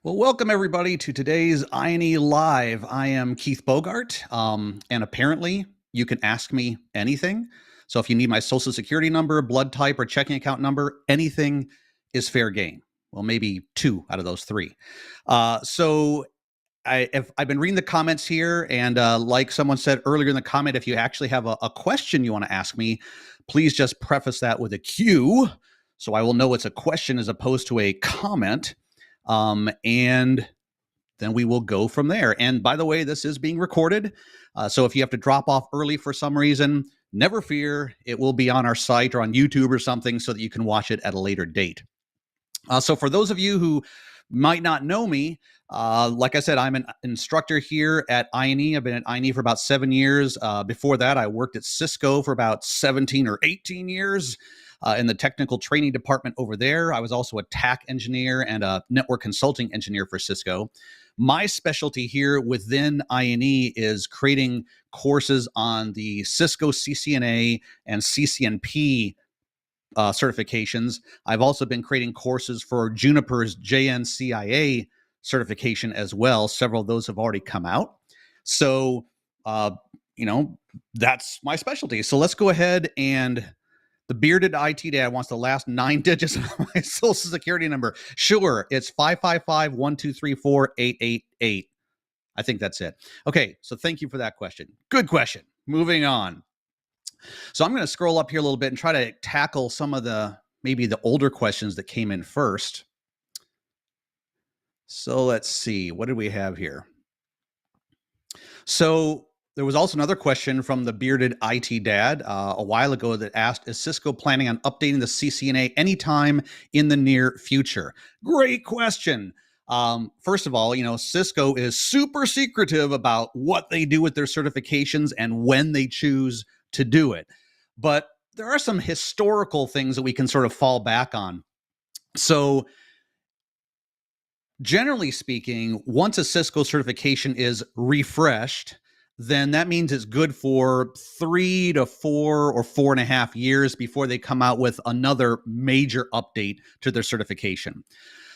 Well, welcome everybody to today's INE Live. I am Keith Bogart, and apparently you can ask me anything. So if you need my social security number, blood type, or checking account number, anything is fair game. Well, maybe two out of those three. I've been reading the comments here, and like someone said earlier in the comment, if you actually have a question you want to ask me, please just preface that with a Q, so I will know it's a question as opposed to a comment. And then we will go from there. And by the way, this is being recorded. So if you have to drop off early for some reason, never fear. It will be on our site or on YouTube or something so that you can watch it at a later date. So for those of you who might not know me, like I said, I'm an instructor here at INE. I've been at INE for about 7 years. Before that, I worked at Cisco for about 17 or 18 years. In the technical training department over there. I was also a TAC engineer and a network consulting engineer for Cisco. My specialty here within INE is creating courses on the Cisco CCNA and CCNP certifications. I've also been creating courses for Juniper's JNCIA certification as well. Several of those have already come out. So, that's my specialty. So let's go ahead and the bearded IT dad wants the last 9 digits of my social security number. Sure, it's 555-1234888. I think that's it. Okay, so thank you for that question. Good question. Moving on. So I'm going to scroll up here a little bit and try to tackle some of maybe the older questions that came in first. So let's see. What did we have here? So there was also another question from the bearded IT dad a while ago that asked, is Cisco planning on updating the CCNA anytime in the near future? Great question. First of all, Cisco is super secretive about what they do with their certifications and when they choose to do it. But there are some historical things that we can sort of fall back on. So generally speaking, once a Cisco certification is refreshed, then that means it's good for 3 to 4 or 4.5 years before they come out with another major update to their certification.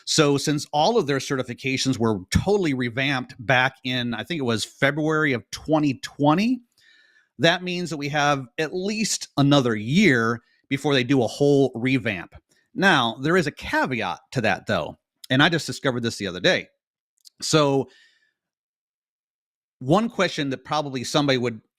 So since all of their certifications were totally revamped back in, I think it was February of 2020, that means that we have at least another year before they do a whole revamp. Now, there is a caveat to that, though, and I just discovered this the other day. So one question that probably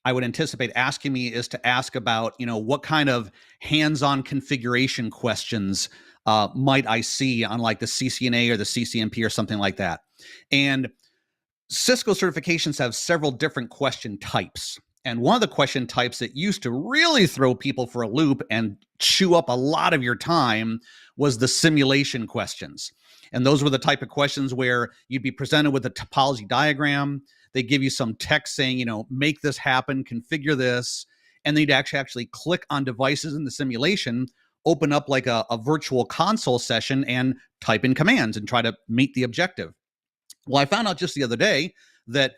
I would anticipate asking me is to ask about, what kind of hands-on configuration questions might I see on like the CCNA or the CCNP or something like that. And Cisco certifications have several different question types. And one of the question types that used to really throw people for a loop and chew up a lot of your time was the simulation questions. And those were the type of questions where you'd be presented with a topology diagram. They give you some text saying, make this happen, configure this, and they'd actually click on devices in the simulation, open up like a virtual console session and type in commands and try to meet the objective. Well, I found out just the other day that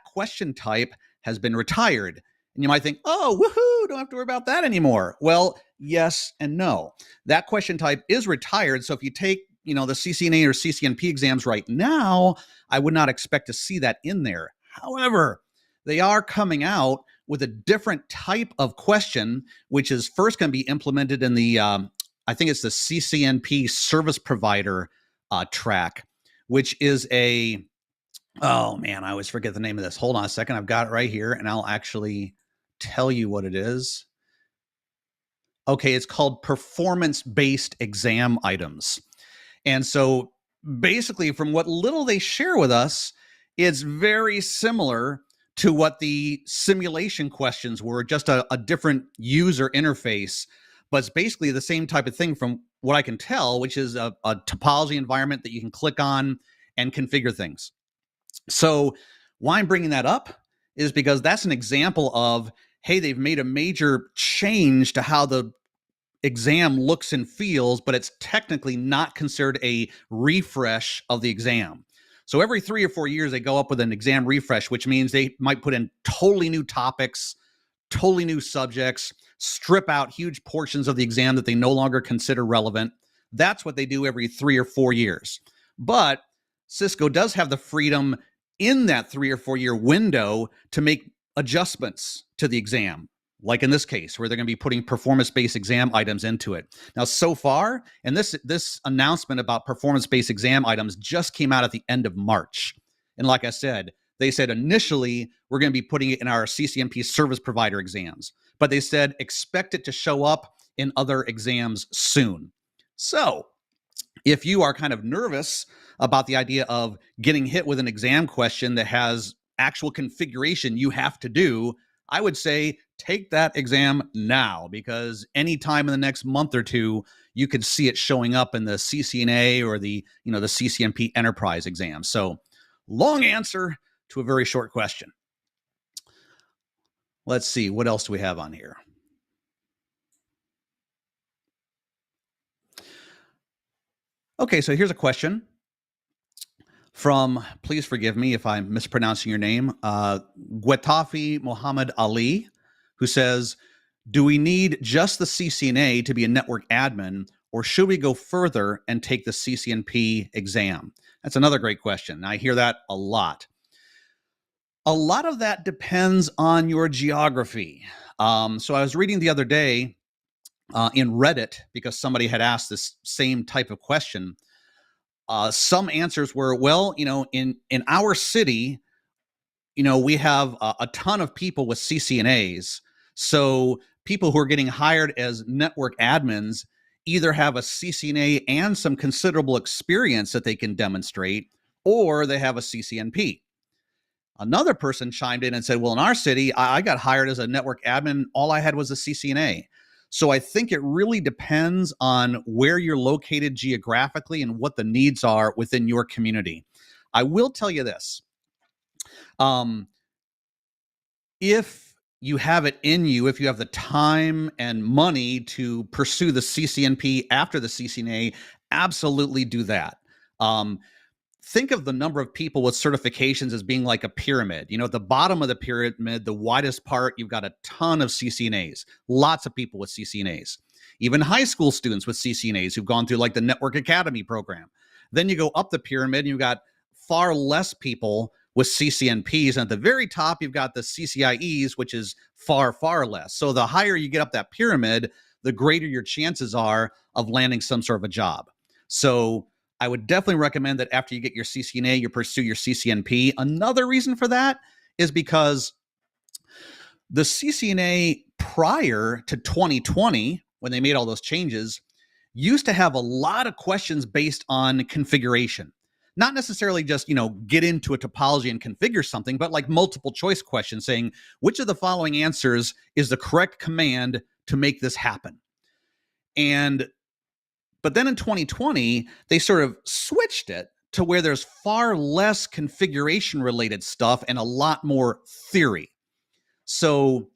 question type has been retired. And you might think, oh, woohoo, don't have to worry about that anymore. Well, yes and no. That question type is retired. So if you take the CCNA or CCNP exams right now, I would not expect to see that in there. However, they are coming out with a different type of question, which is first going to be implemented in the, I think it's the CCNP service provider track, which is oh man, I always forget the name of this. Hold on a second. I've got it right here and I'll actually tell you what it is. Okay, it's called performance-based exam items. And so basically from what little they share with us, it's very similar to what the simulation questions were, just a different user interface, but it's basically the same type of thing from what I can tell, which is a topology environment that you can click on and configure things. So why I'm bringing that up is because that's an example of, hey, they've made a major change to how the exam looks and feels, but it's technically not considered a refresh of the exam. So every 3 or 4 years, they go up with an exam refresh, which means they might put in totally new topics, totally new subjects, strip out huge portions of the exam that they no longer consider relevant. That's what they do every 3 or 4 years. But Cisco does have the freedom in that 3 or 4 year window to make adjustments to the exam, like in this case, where they're going to be putting performance-based exam items into it. Now, so far, and this announcement about performance-based exam items just came out at the end of March. And like I said, they said initially we're going to be putting it in our CCNP service provider exams, but they said expect it to show up in other exams soon. So if you are kind of nervous about the idea of getting hit with an exam question that has actual configuration you have to do, I would say take that exam now, because anytime in the next month or two, you could see it showing up in the CCNA or the CCNP enterprise exam. So long answer to a very short question. Let's see, what else do we have on here? Okay, so here's a question from, please forgive me if I'm mispronouncing your name, Gwetafi Muhammad Ali, who says, do we need just the CCNA to be a network admin, or should we go further and take the CCNP exam? That's another great question. I hear that a lot. A lot of that depends on your geography. So I was reading the other day in Reddit, because somebody had asked this same type of question. Some answers were, well, in our city, we have a ton of people with CCNAs. So people who are getting hired as network admins either have a CCNA and some considerable experience that they can demonstrate, or they have a CCNP. Another person chimed in and said, well, in our city, I got hired as a network admin. All I had was a CCNA. So I think it really depends on where you're located geographically and what the needs are within your community. I will tell you this. If you have it in you, if you have the time and money to pursue the CCNP after the CCNA, absolutely do that. Think of the number of people with certifications as being like a pyramid. At the bottom of the pyramid, the widest part, you've got a ton of CCNAs, lots of people with CCNAs, even high school students with CCNAs who've gone through like the Network Academy program. Then you go up the pyramid and you've got far less people with CCNPs. And at the very top, you've got the CCIEs, which is far, far less. So the higher you get up that pyramid, the greater your chances are of landing some sort of a job. So I would definitely recommend that after you get your CCNA, you pursue your CCNP. Another reason for that is because the CCNA prior to 2020, when they made all those changes, used to have a lot of questions based on configuration. Not necessarily just, get into a topology and configure something, but like multiple choice questions saying, which of the following answers is the correct command to make this happen? But then in 2020, they sort of switched it to where there's far less configuration related stuff and a lot more theory. So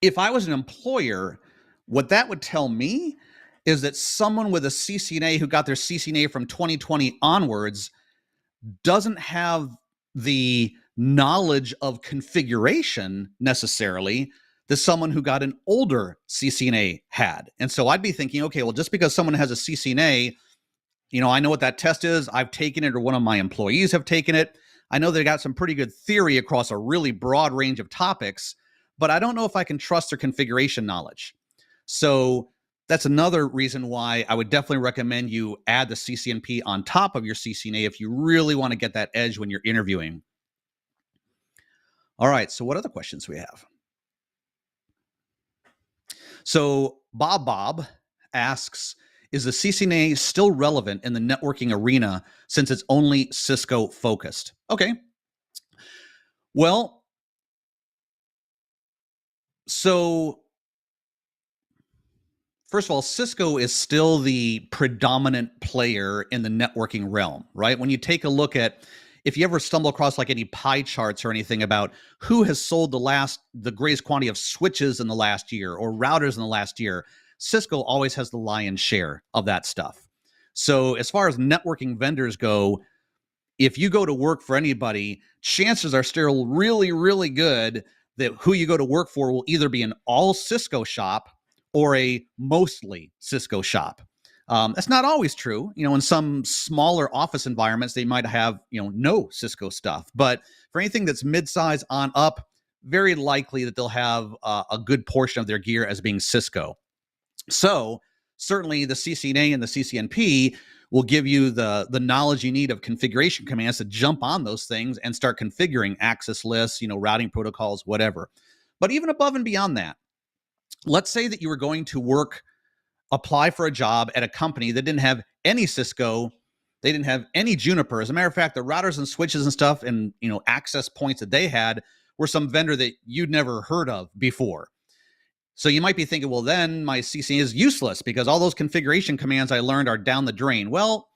if I was an employer, what that would tell me is that someone with a CCNA who got their CCNA from 2020 onwards doesn't have the knowledge of configuration necessarily that someone who got an older CCNA had. And so I'd be thinking, okay, well, just because someone has a CCNA, I know what that test is. I've taken it, or one of my employees have taken it. I know they got some pretty good theory across a really broad range of topics, but I don't know if I can trust their configuration knowledge. So that's another reason why I would definitely recommend you add the CCNP on top of your CCNA if you really want to get that edge when you're interviewing. All right, so what other questions do we have? So Bob asks, is the CCNA still relevant in the networking arena since it's only Cisco focused? Okay. Well, so first of all, Cisco is still the predominant player in the networking realm, right? When you take a look at, if you ever stumble across like any pie charts or anything about who has sold the greatest quantity of switches in the last year or routers in the last year, Cisco always has the lion's share of that stuff. So as far as networking vendors go, if you go to work for anybody, chances are still really, really good that who you go to work for will either be an all Cisco shop or a mostly Cisco shop. That's not always true. In some smaller office environments, they might have, no Cisco stuff. But for anything that's mid-size on up, very likely that they'll have a good portion of their gear as being Cisco. So certainly the CCNA and the CCNP will give you the knowledge you need of configuration commands to jump on those things and start configuring access lists, routing protocols, whatever. But even above and beyond that, let's say that you were going to apply for a job at a company that didn't have any Cisco, they didn't have any Juniper. As a matter of fact, the routers and switches and stuff and access points that they had were some vendor that you'd never heard of before. So you might be thinking, well, then my CCNA is useless because all those configuration commands I learned are down the drain. Well,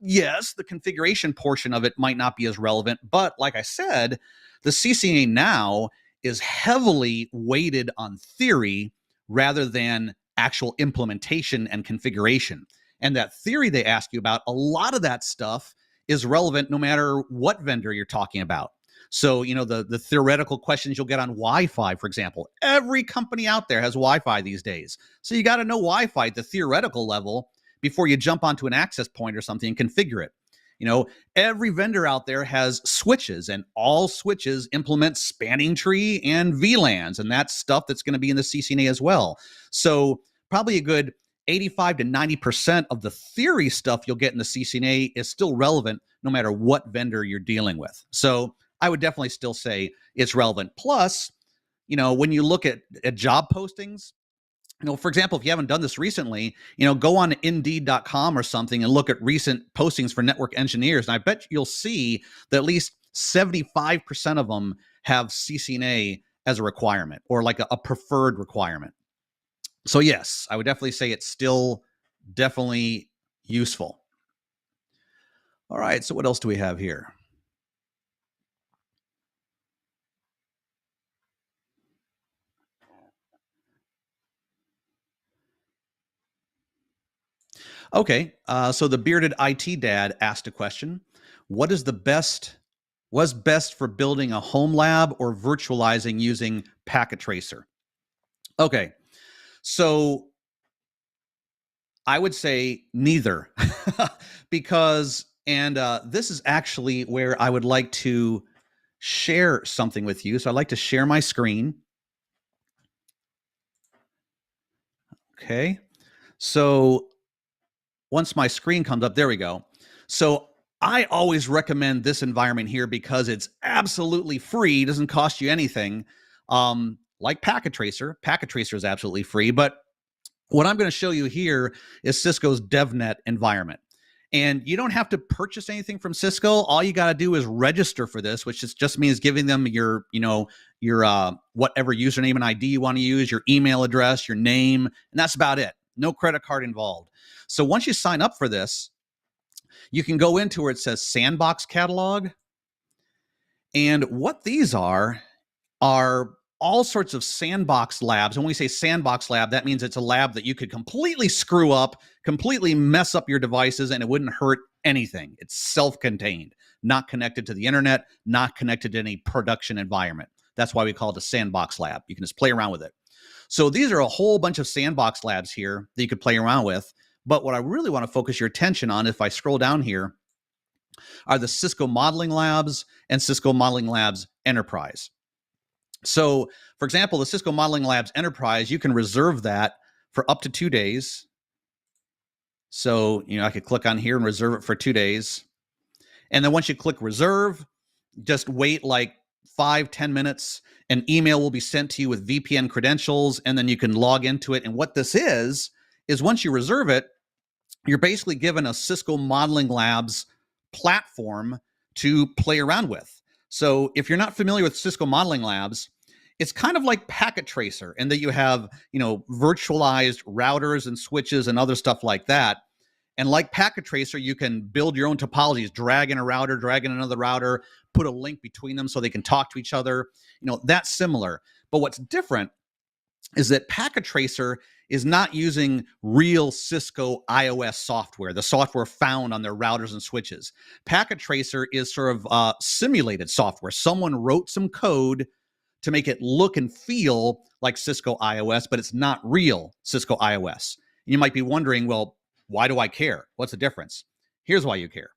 yes, the configuration portion of it might not be as relevant, but like I said, the CCNA now is heavily weighted on theory rather than actual implementation and configuration. And that theory they ask you about, a lot of that stuff is relevant no matter what vendor you're talking about. So, the theoretical questions you'll get on Wi-Fi, for example, every company out there has Wi-Fi these days. So you got to know Wi-Fi at the theoretical level before you jump onto an access point or something and configure it. Every vendor out there has switches, and all switches implement spanning tree and VLANs, and that's stuff that's going to be in the CCNA as well. So probably a good 85 to 90% of the theory stuff you'll get in the CCNA is still relevant no matter what vendor you're dealing with. So I would definitely still say it's relevant. Plus, when you look at job postings, for example, if you haven't done this recently, go on Indeed.com or something and look at recent postings for network engineers. And I bet you'll see that at least 75% of them have CCNA as a requirement or like a preferred requirement. So yes, I would definitely say it's still definitely useful. All right, so what else do we have here? Okay, so the bearded IT dad asked a question. Was best for building a home lab or virtualizing using Packet Tracer? Okay, so I would say neither because, and this is actually where I would like to share something with you. So I'd like to share my screen. Okay, so once my screen comes up, there we go. So I always recommend this environment here because it's absolutely free, doesn't cost you anything. Like Packet Tracer is absolutely free, but what I'm going to show you here is Cisco's Devnet environment. And you don't have to purchase anything from Cisco. All you got to do is register for this, which just means giving them your whatever username and ID you want to use, your email address, your name, and that's about it. No credit card involved. So once you sign up for this, you can go into where it says Sandbox Catalog. And what these are all sorts of sandbox labs. And when we say sandbox lab, that means it's a lab that you could completely screw up, completely mess up your devices, and it wouldn't hurt anything. It's self-contained, not connected to the internet, not connected to any production environment. That's why we call it a sandbox lab. You can just play around with it. So these are a whole bunch of sandbox labs here that you could play around with. But what I really want to focus your attention on, if I scroll down here, are the Cisco Modeling Labs and Cisco Modeling Labs Enterprise. So, for example, the Cisco Modeling Labs Enterprise, you can reserve that for up to 2 days. So, I could click on here and reserve it for 2 days. And then once you click reserve, just wait like 5-10 minutes. An email will be sent to you with VPN credentials, and then you can log into it. And what this is once you reserve it, you're basically given a Cisco Modeling Labs platform to play around with. So if you're not familiar with Cisco Modeling Labs, it's kind of like Packet Tracer in that you have, virtualized routers and switches and other stuff like that. And like Packet Tracer, you can build your own topologies, drag in a router, drag in another router, put a link between them so they can talk to each other. That's similar. But what's different is that Packet Tracer is not using real Cisco iOS software, the software found on their routers and switches. Packet Tracer is sort of simulated software. Someone wrote some code to make it look and feel like Cisco iOS, but it's not real Cisco iOS. And you might be wondering, well, why do I care? What's the difference? Here's why you care.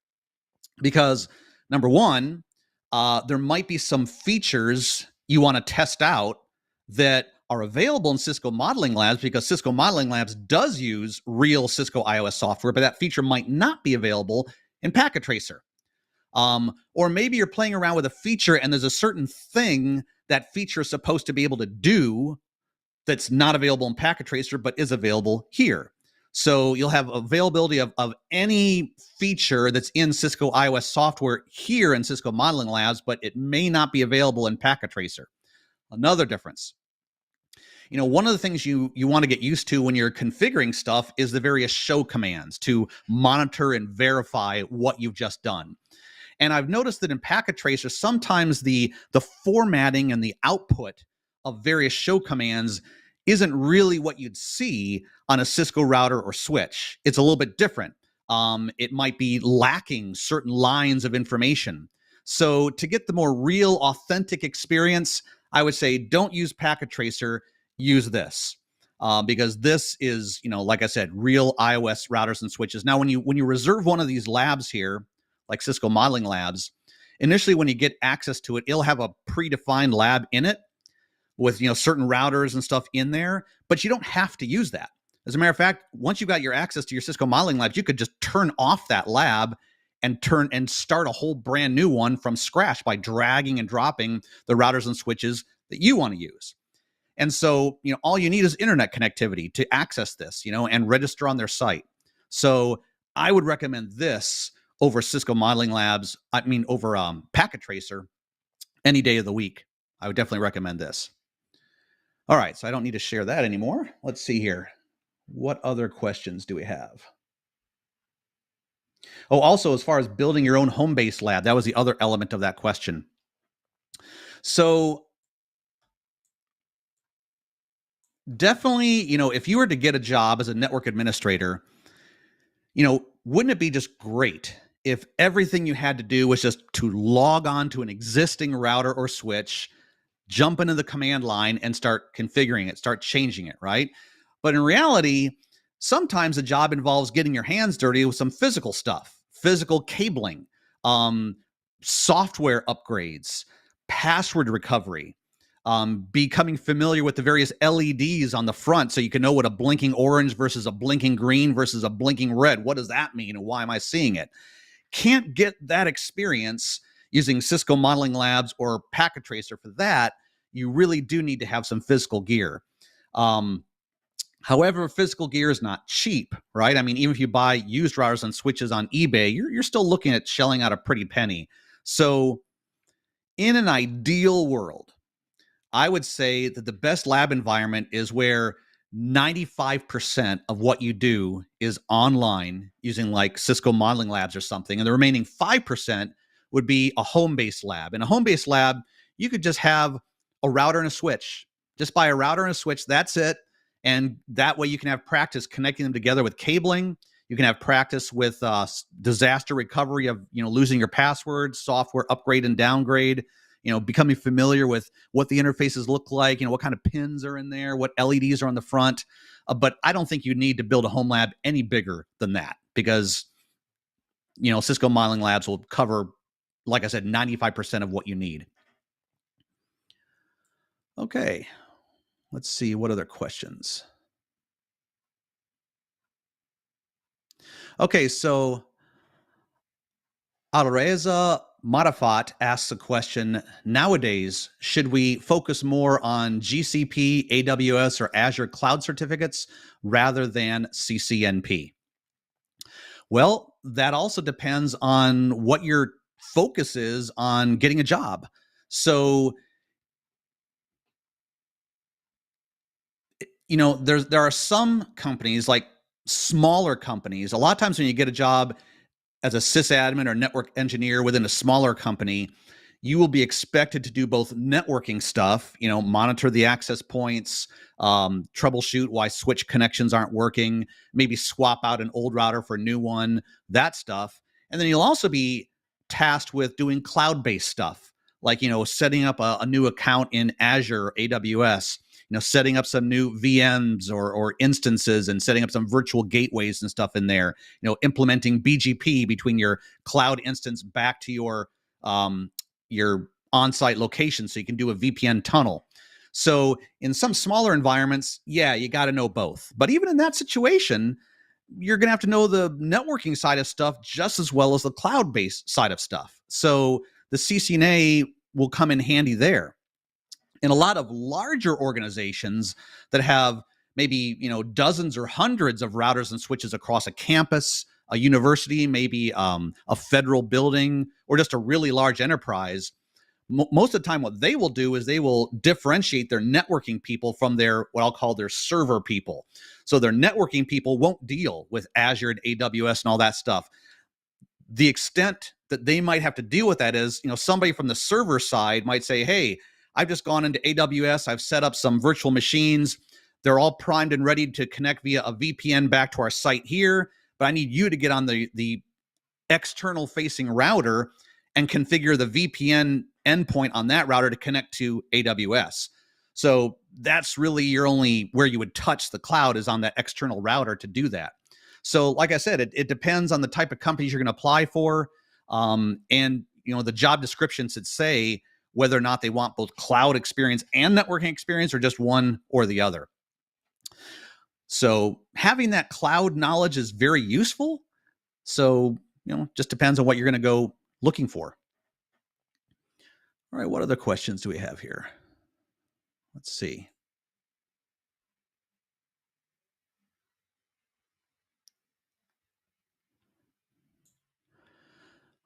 Because number one, there might be some features you want to test out that are available in Cisco Modeling Labs, because Cisco Modeling Labs does use real Cisco iOS software, but that feature might not be available in Packet Tracer. Or maybe you're playing around with a feature and there's a certain thing that feature is supposed to be able to do that's not available in Packet Tracer, but is available here. So you'll have availability of any feature that's in Cisco iOS software here in Cisco Modeling Labs, but it may not be available in Packet Tracer. Another difference. One of the things you want to get used to when you're configuring stuff is the various show commands to monitor and verify what you've just done. And I've noticed that in Packet Tracer, sometimes the formatting and the output of various show commands isn't really what you'd see on a Cisco router or switch. It's a little bit different. It might be lacking certain lines of information. So to get the more real, authentic experience, I would say don't use Packet Tracer, use this. Because this is, like I said, real iOS routers and switches. Now, when you reserve one of these labs here, like Cisco Modeling Labs, initially when you get access to it, it'll have a predefined lab in it with certain routers and stuff in there, but you don't have to use that. As a matter of fact, once you've got your access to your Cisco Modeling Labs, you could just turn off that lab and start a whole brand new one from scratch by dragging and dropping the routers and switches that you want to use. And so, all you need is internet connectivity to access this, and register on their site. So I would recommend this over Cisco Modeling Labs, over Packet Tracer any day of the week. I would definitely recommend this. All right, so I don't need to share that anymore. Let's see here. What other questions do we have? Oh, also, as far as building your own home-based lab, that was the other element of that question. So definitely, if you were to get a job as a network administrator, wouldn't it be just great if everything you had to do was just to log on to an existing router or switch, jump into the command line and start configuring it, start changing it, right? But in reality, sometimes the job involves getting your hands dirty with some physical stuff, physical cabling, software upgrades, password recovery, becoming familiar with the various LEDs on the front so you can know what a blinking orange versus a blinking green versus a blinking red, what does that mean and why am I seeing it? Can't get that experience using Cisco Modeling Labs or Packet Tracer for that. You really do need to have some physical gear. However, physical gear is not cheap, right? Even if you buy used routers and switches on eBay, you're still looking at shelling out a pretty penny. So in an ideal world, I would say that the best lab environment is where 95% of what you do is online using like Cisco Modeling Labs or something. And the remaining 5% would be a home-based lab. In a home-based lab, you could just have a router and a switch. Just buy a router and a switch, that's it. And that way you can have practice connecting them together with cabling. You can have practice with disaster recovery of, losing your passwords, software upgrade and downgrade, becoming familiar with what the interfaces look like, what kind of pins are in there, what LEDs are on the front. But I don't think you need to build a home lab any bigger than that because, Cisco Modeling Labs will cover, like I said, 95% of what you need. Okay, let's see what other questions. Okay, so Alreza Marafat asks a question. Nowadays, should we focus more on GCP, AWS, or Azure cloud certificates rather than CCNP? Well, that also depends on what your focus is on getting a job. So, there are some companies, like smaller companies. A lot of times when you get a job as a sysadmin or network engineer within a smaller company, you will be expected to do both networking stuff, monitor the access points, troubleshoot why switch connections aren't working, maybe swap out an old router for a new one, that stuff. And then you'll also be tasked with doing cloud-based stuff, like, setting up a new account in Azure or AWS, setting up some new VMs or instances and setting up some virtual gateways and stuff in there, implementing BGP between your cloud instance back to your on-site location so you can do a VPN tunnel. So in some smaller environments, yeah, you got to know both. But even in that situation, you're going to have to know the networking side of stuff just as well as the cloud-based side of stuff. So the CCNA will come in handy there. In a lot of larger organizations that have maybe dozens or hundreds of routers and switches across a campus, a university, maybe a federal building, or just a really large enterprise, most of the time what they will do is they will differentiate their networking people from their what I'll call their server people. So their networking people won't deal with Azure and AWS and all that stuff. The extent that they might have to deal with that is, somebody from the server side might say, hey, I've just gone into AWS, I've set up some virtual machines, they're all primed and ready to connect via a VPN back to our site here, but I need you to get on the external facing router and configure the VPN endpoint on that router to connect to AWS. So that's really your only where you would touch the cloud is on that external router to do that. So like I said, it depends on the type of companies you're going to apply for. And the job descriptions that say whether or not they want both cloud experience and networking experience or just one or the other. So having that cloud knowledge is very useful. So, just depends on what you're going to go looking for. All right, what other questions do we have here? Let's see.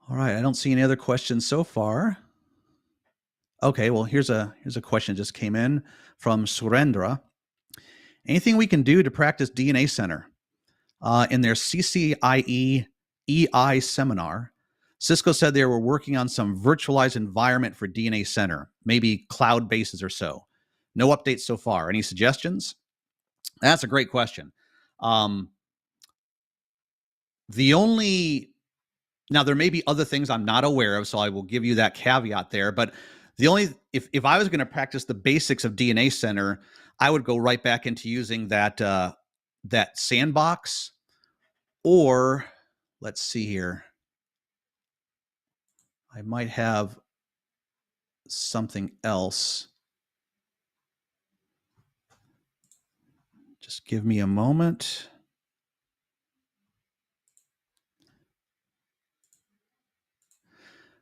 All right, I don't see any other questions so far. Okay, well, here's a question that just came in from Surendra. Anything we can do to practice DNA Center? In their CCIE EI seminar, Cisco said they were working on some virtualized environment for DNA Center, maybe cloud bases or so. No updates so far. Any suggestions? That's a great question. Now there may be other things I'm not aware of, so I will give you that caveat there. But if I was going to practice the basics of DNA Center, I would go right back into using that sandbox, or let's see here. I might have something else. Just give me a moment.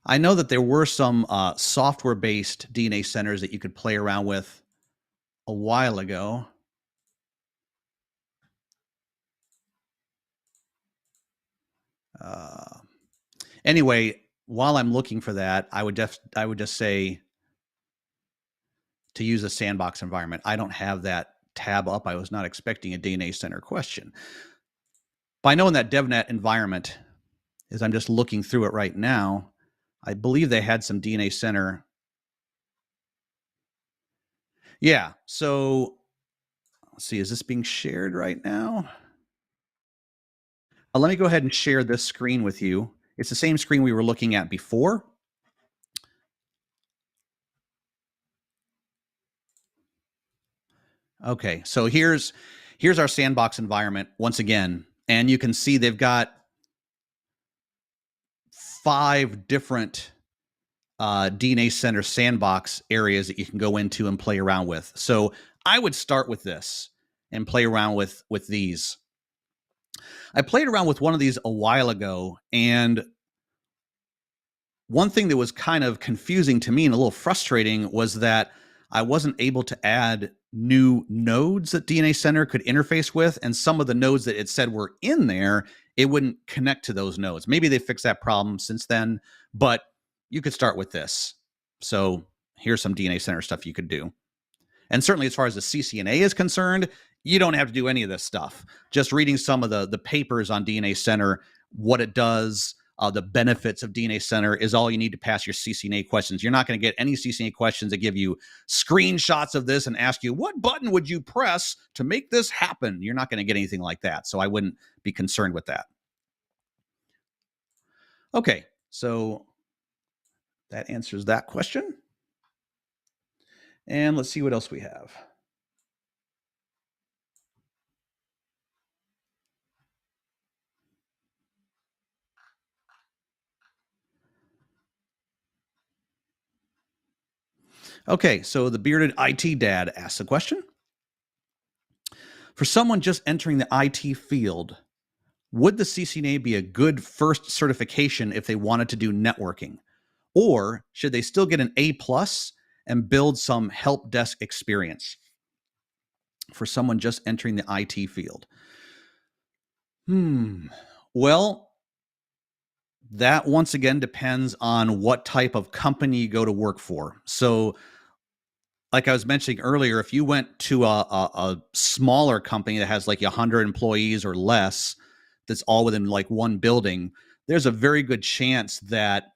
I know that there were some software-based DNA centers that you could play around with a while ago. Anyway, while I'm looking for that, I would just say to use a sandbox environment. I don't have that tab up. I was not expecting a DNA center question. But I know in that Devnet environment, as I'm just looking through it right now, I believe they had some DNA center. Yeah. So let's see, is this being shared right now? Let me go ahead and share this screen with you. It's the same screen we were looking at before. Okay, so here's our sandbox environment once again, and you can see they've got 5 different DNA Center sandbox areas that you can go into and play around with. So I would start with this and play around with these. I played around with one of these a while ago, and one thing that was kind of confusing to me and a little frustrating was that I wasn't able to add new nodes that DNA Center could interface with, and some of the nodes that it said were in there, it wouldn't connect to those nodes. Maybe they fixed that problem since then, but you could start with this. So here's some DNA Center stuff you could do. And certainly as far as the CCNA is concerned, you don't have to do any of this stuff. Just reading some of the papers on DNA Center, what it does, the benefits of DNA Center is all you need to pass your CCNA questions. You're not going to get any CCNA questions that give you screenshots of this and ask you, what button would you press to make this happen? You're not going to get anything like that. So I wouldn't be concerned with that. Okay, so that answers that question. And let's see what else we have. Okay, so the bearded IT dad asks a question. For someone just entering the IT field, would the CCNA be a good first certification if they wanted to do networking? Or should they still get an A plus and build some help desk experience for someone just entering the IT field? Well, that once again depends on what type of company you go to work for. So, like I was mentioning earlier, if you went to a smaller company that has like 100 employees or less, that's all within like one building, there's a very good chance that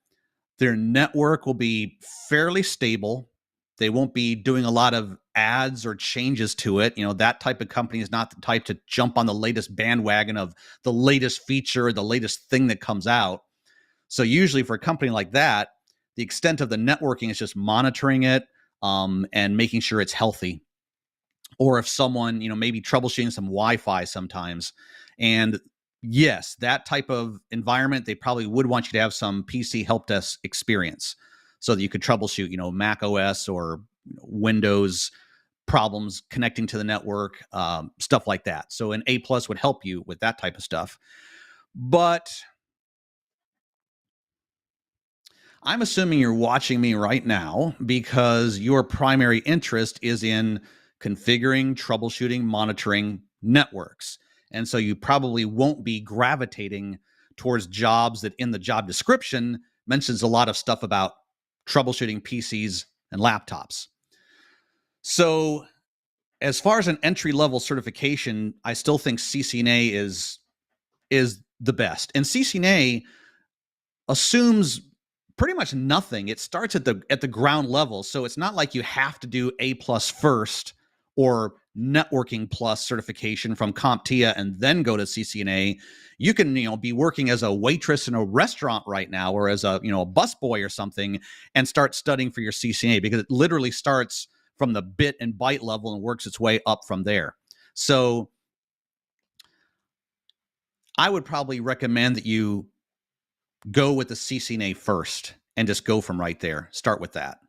their network will be fairly stable. They won't be doing a lot of ads or changes to it. That type of company is not the type to jump on the latest bandwagon of the latest feature, the latest thing that comes out. So usually for a company like that, the extent of the networking is just monitoring it, and making sure it's healthy. Or if someone, maybe troubleshooting some Wi-Fi sometimes. And yes, that type of environment, they probably would want you to have some PC help desk experience so that you could troubleshoot, Mac OS or Windows problems connecting to the network, stuff like that. So an A plus would help you with that type of stuff. But I'm assuming you're watching me right now because your primary interest is in configuring, troubleshooting, monitoring networks. And so you probably won't be gravitating towards jobs that in the job description mentions a lot of stuff about troubleshooting PCs and laptops. So as far as an entry level certification, I still think CCNA is the best. And CCNA assumes pretty much nothing. It starts at the ground level. So it's not like you have to do A plus first or networking plus certification from CompTIA and then go to CCNA. You can, be working as a waitress in a restaurant right now or as a, a busboy or something and start studying for your CCNA because it literally starts from the bit and byte level and works its way up from there. So I would probably recommend that you go with the CCNA first and just go from right there. Start with that.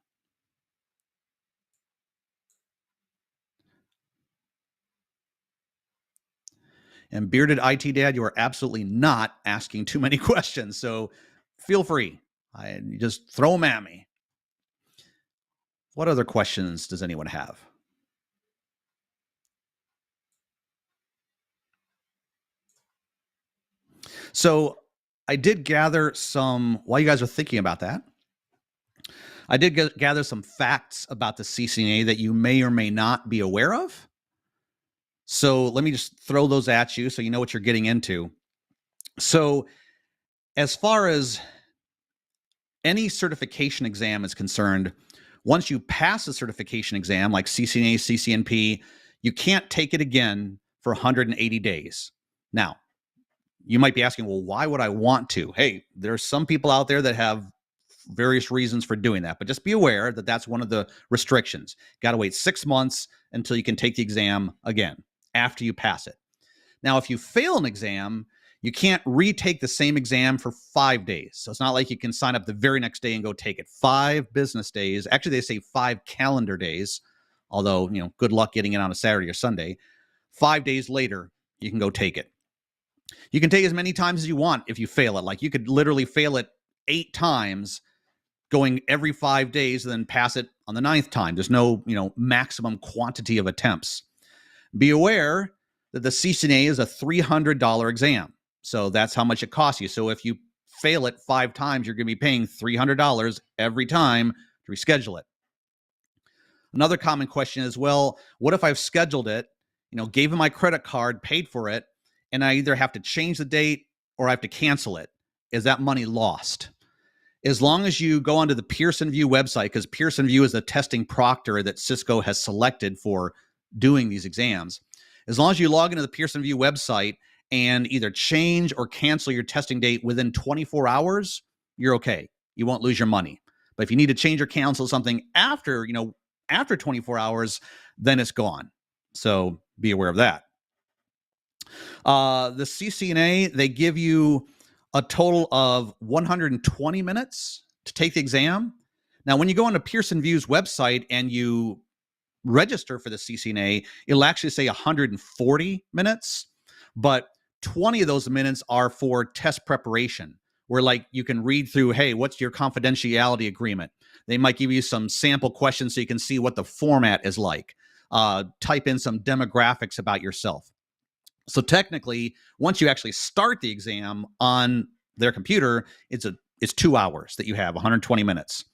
And bearded IT dad, you are absolutely not asking too many questions. So feel free. Just throw them at me. What other questions does anyone have? So I did gather some, while you guys are thinking about that, I did gather some facts about the CCNA that you may or may not be aware of. So let me just throw those at you so you know what you're getting into. So as far as any certification exam is concerned, once you pass a certification exam like CCNA, CCNP, you can't take it again for 180 days. Now, you might be asking, well, why would I want to? Hey, there's some people out there that have various reasons for doing that, but just be aware that that's one of the restrictions. Got to wait 6 months until you can take the exam again after you pass it. Now, if you fail an exam, you can't retake the same exam for 5 days. So it's not like you can sign up the very next day and go take it. 5 business days. Actually, they say 5 calendar days, although, good luck getting it on a Saturday or Sunday. 5 days later, you can go take it. You can take as many times as you want if you fail it. Like you could literally fail it 8 times, going every 5 days, and then pass it on the 9th time. There's no, maximum quantity of attempts. Be aware that the CCNA is a $300 exam. So that's how much it costs you. So if you fail it 5 times, you're going to be paying $300 every time to reschedule it. Another common question is, well, what if I've scheduled it, gave him my credit card, paid for it, and I either have to change the date or I have to cancel it? Is that money lost? As long as you go onto the Pearson VUE website, because Pearson VUE is the testing proctor that Cisco has selected for doing these exams. As long as you log into the Pearson VUE website and either change or cancel your testing date within 24 hours, you're okay. You won't lose your money. But if you need to change or cancel something after 24 hours, then it's gone. So be aware of that. The CCNA, they give you a total of 120 minutes to take the exam. Now, when you go onto Pearson VUE's website and you register for the CCNA, it'll actually say 140 minutes, but 20 of those minutes are for test preparation, where like you can read through, hey, what's your confidentiality agreement? They might give you some sample questions so you can see what the format is like. Type in some demographics about yourself. So technically, once you actually start the exam on their computer, it's 2 hours that you have, 120 minutes.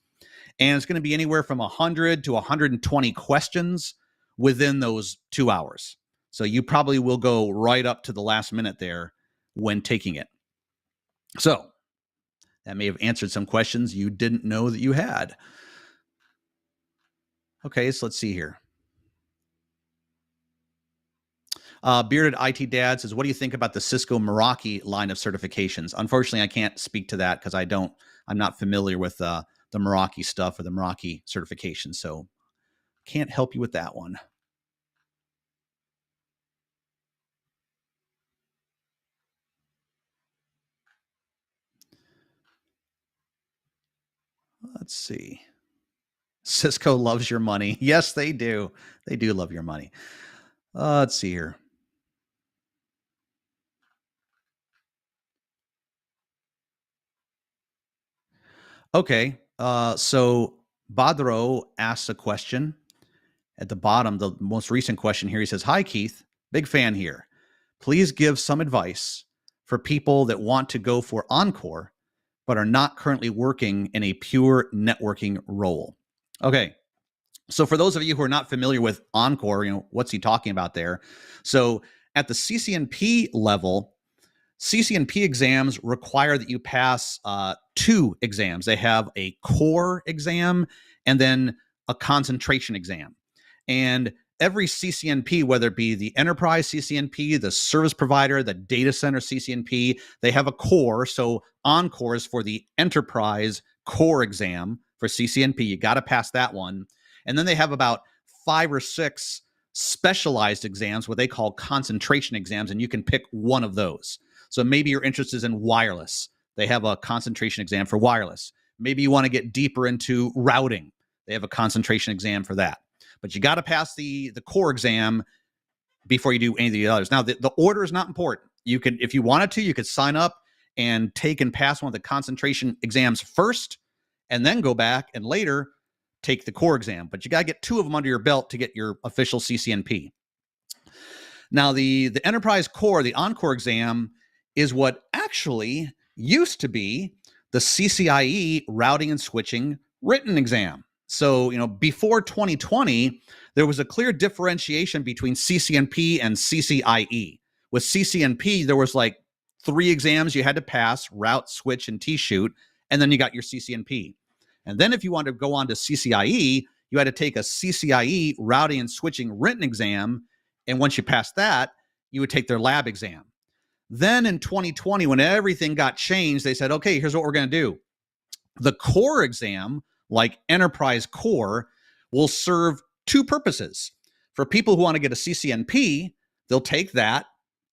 And it's going to be anywhere from 100 to 120 questions within those 2 hours. So you probably will go right up to the last minute there when taking it. So that may have answered some questions you didn't know that you had. Okay, so let's see here. Bearded IT Dad says, what do you think about the Cisco Meraki line of certifications? Unfortunately, I can't speak to that because I'm not familiar with the Meraki stuff or the Meraki certification, so can't help you with that one. Let's see. Cisco loves your money. Yes, they do. They do love your money. Let's see here. Okay. So Badro asks a question at the bottom, the most recent question here. He says, hi, Keith. Big fan here. Please give some advice for people that want to go for Encore, but are not currently working in a pure networking role. Okay. So for those of you who are not familiar with Encore, what's he talking about there? So at the CCNP level, CCNP exams require that you pass 2 exams. They have a core exam and then a concentration exam. And every CCNP, whether it be the enterprise CCNP, the service provider, the data center CCNP, they have a core. So Encore is for the enterprise core exam for CCNP. You got to pass that one. And then they have about 5 or 6 specialized exams, what they call concentration exams, and you can pick one of those. So maybe your interest is in wireless. They have a concentration exam for wireless. Maybe you want to get deeper into routing. They have a concentration exam for that. But you got to pass the core exam before you do any of the others. Now, the order is not important. You could, if you wanted to, you could sign up and take and pass one of the concentration exams first, and then go back and later take the core exam. But you got to get 2 of them under your belt to get your official CCNP. Now, the enterprise core, the Encore exam, is what actually used to be the CCIE routing and switching written exam. So, before 2020, there was a clear differentiation between CCNP and CCIE. With CCNP, there was like 3 exams you had to pass: route, switch, and T-shoot, and then you got your CCNP. And then if you wanted to go on to CCIE, you had to take a CCIE routing and switching written exam, and once you passed that, you would take their lab exam. Then in 2020, when everything got changed, they said, okay, here's what we're going to do. The core exam, like Enterprise Core, will serve 2 purposes. For people who want to get a CCNP, they'll take that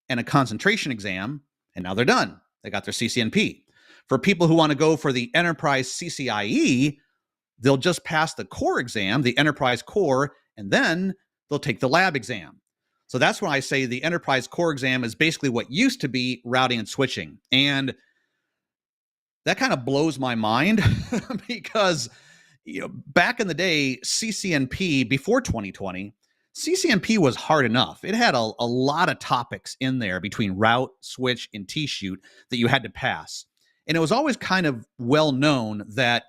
and a concentration exam, and now they're done. They got their CCNP. For people who want to go for the Enterprise CCIE, they'll just pass the core exam, the Enterprise Core, and then they'll take the lab exam. So that's when I say the Enterprise Core exam is basically what used to be routing and switching. And that kind of blows my mind because back in the day, CCNP, before 2020, CCNP was hard enough. It had a lot of topics in there between route, switch, and T-shoot that you had to pass. And it was always kind of well known that,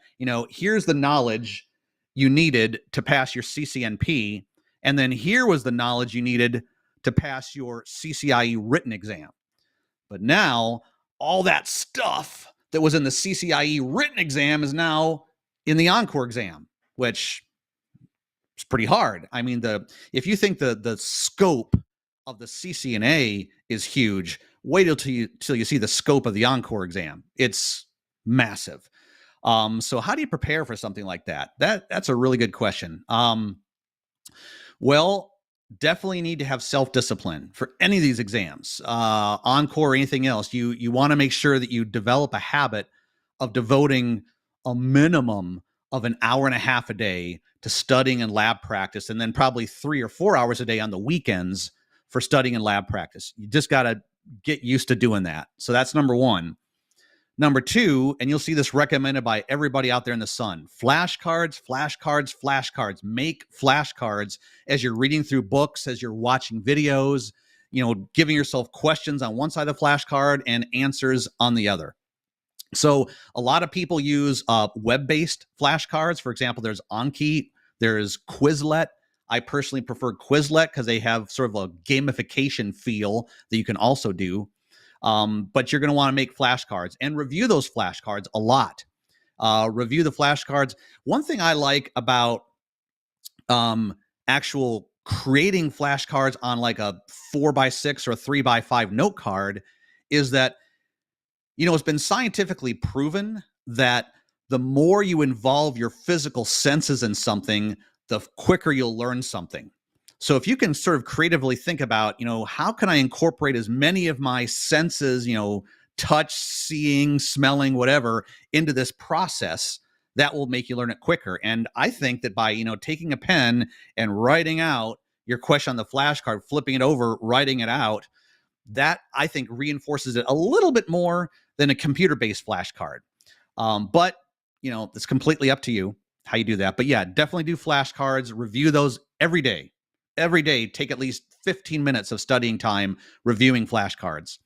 here's the knowledge you needed to pass your CCNP, and then here was the knowledge you needed to pass your CCIE written exam. But now, all that stuff that was in the CCIE written exam is now in the Encore exam, which is pretty hard. I mean, if you think the scope of the CCNA is huge, wait till you see the scope of the Encore exam. It's massive. So how do you prepare for something like that? That's a really good question. Well, definitely need to have self-discipline for any of these exams, Encore or anything else. You want to make sure that you develop a habit of devoting a minimum of an hour and a half a day to studying and lab practice, and then probably 3 or 4 hours a day on the weekends for studying and lab practice. You just got to get used to doing that. So that's number one. Number two, and you'll see this recommended by everybody out there in the sun, flashcards, flashcards, flashcards. Make flashcards as you're reading through books, as you're watching videos, giving yourself questions on one side of the flashcard and answers on the other. So a lot of people use web-based flashcards. For example, there's Anki, there's Quizlet. I personally prefer Quizlet because they have sort of a gamification feel that you can also do. But you're going to want to make flashcards and review those flashcards a lot. Review the flashcards. One thing I like about actual creating flashcards on like a 4x6 or a 3x5 note card is that, it's been scientifically proven that the more you involve your physical senses in something, the quicker you'll learn something. So if you can sort of creatively think about, how can I incorporate as many of my senses, touch, seeing, smelling, whatever, into this process, that will make you learn it quicker. And I think that by, taking a pen and writing out your question on the flashcard, flipping it over, writing it out, that I think reinforces it a little bit more than a computer-based flashcard. But, it's completely up to you how you do that. But yeah, definitely do flashcards, review those every day. Every day, take at least 15 minutes of studying time reviewing flashcards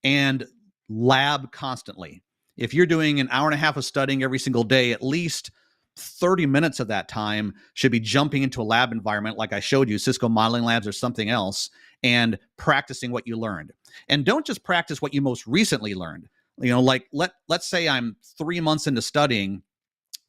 and lab constantly. If you're doing an hour and a half of studying every single day, at least 30 minutes of that time should be jumping into a lab environment like I showed you, Cisco modeling labs or something else, and practicing what you learned. And don't just practice what you most recently learned. Like let's say I'm 3 months into studying,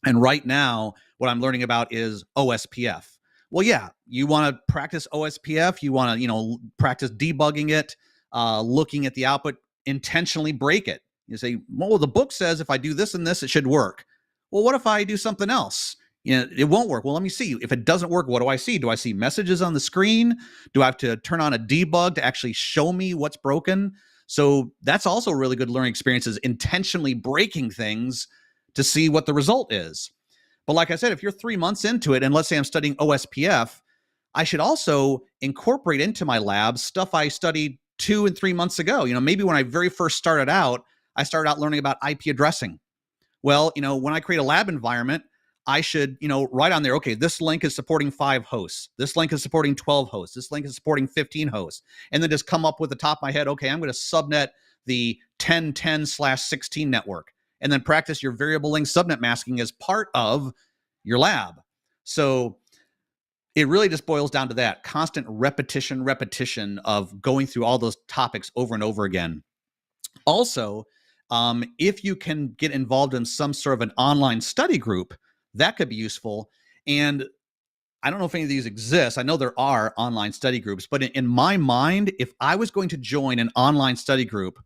and right now what I'm learning about is OSPF. Well, yeah, you want to practice OSPF. You want to, practice debugging it, looking at the output, intentionally break it. You say, well, the book says if I do this and this, it should work. Well, what if I do something else? It won't work. Well, let me see. If it doesn't work, what do I see? Do I see messages on the screen? Do I have to turn on a debug to actually show me what's broken? So that's also a really good learning experience, is intentionally breaking things to see what the result is. But like I said, if you're 3 months into it, and let's say I'm studying OSPF, I should also incorporate into my lab stuff I studied 2 and 3 months ago. Maybe when I very first started out, I started out learning about IP addressing. Well, when I create a lab environment, I should, write on there, okay, this link is supporting 5 hosts. This link is supporting 12 hosts. This link is supporting 15 hosts. And then just come up with the top of my head, okay, I'm going to subnet the 1010/16 network. And then practice your variable link subnet masking as part of your lab. So it really just boils down to that constant repetition of going through all those topics over and over again. Also, if you can get involved in some sort of an online study group, that could be useful. And I don't know if any of these exist. I know there are online study groups, but in my mind, if I was going to join an online study group,